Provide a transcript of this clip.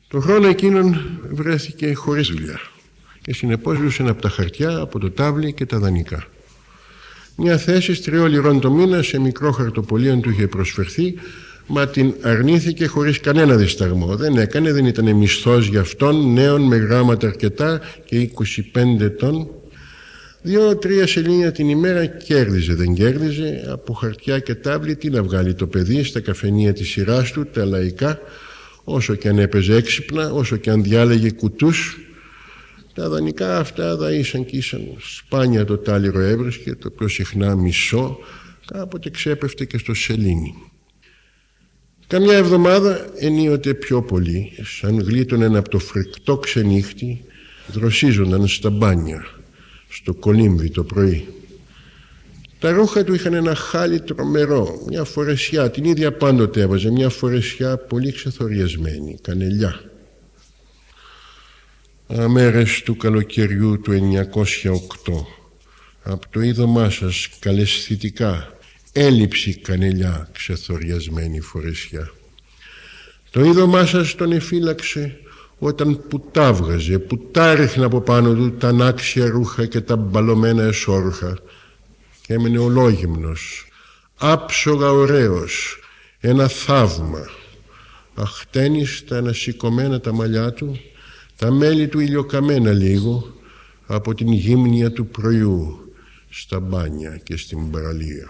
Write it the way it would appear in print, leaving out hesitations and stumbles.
Τον χρόνο εκείνον βρέθηκε χωρίς δουλειά και συνεπώς ζούσε από τα χαρτιά, από το τάβλι και τα δανεικά. Μια θέση 3 λιρών το μήνα σε μικρό χαρτοπολείο του είχε προσφερθεί, μα την αρνήθηκε χωρίς κανένα δισταγμό. Δεν έκανε, δεν ήταν μισθός για αυτόν, νέον με γράμματα αρκετά και 25 ετών. 2-3 σελήνια την ημέρα κέρδιζε, δεν κέρδιζε. Από χαρτιά και τάβλι τι να βγάλει το παιδί στα καφενεία της σειράς του, τα λαϊκά, όσο και αν έπαιζε έξυπνα, όσο και αν διάλεγε κουτούς. Τα δανεικά αυτά δαΐσαν και ήσαν σπάνια, το τάλιρο έβρισκε, το πιο συχνά μισό, κάποτε ξέπεφτε και στο σελήνι. Καμιά εβδομάδα, ενίοτε πιο πολύ, σαν γλίτωναν από το φρικτό ξενύχτη, δροσίζονταν στα μπάνια, στο κολύμβι το πρωί. Τα ρούχα του είχαν ένα χάλι τρομερό, μια φορεσιά, την ίδια πάντοτε έβαζε, μια φορεσιά πολύ ξεθοριασμένη, κανελιά. Αμέρες του καλοκαιριού του 1908, από το είδωμά σας καλεσθητικά, έλειψη κανελιά, ξεθοριασμένη φορεσιά. Το είδωμά σας τον εφύλαξε όταν που τα βγαζε, που τα ρίχνε από πάνω του τα ανάξια ρούχα και τα μπαλωμένα εσώρουχα και έμενε ολόγυμνος, άψογα ωραίος, ένα θαύμα. Αχτένιστα ανασηκωμένα τα μαλλιά του, τα μέλη του ηλιοκαμένα λίγο από την γύμνια του πρωιού στα μπάνια και στην παραλία.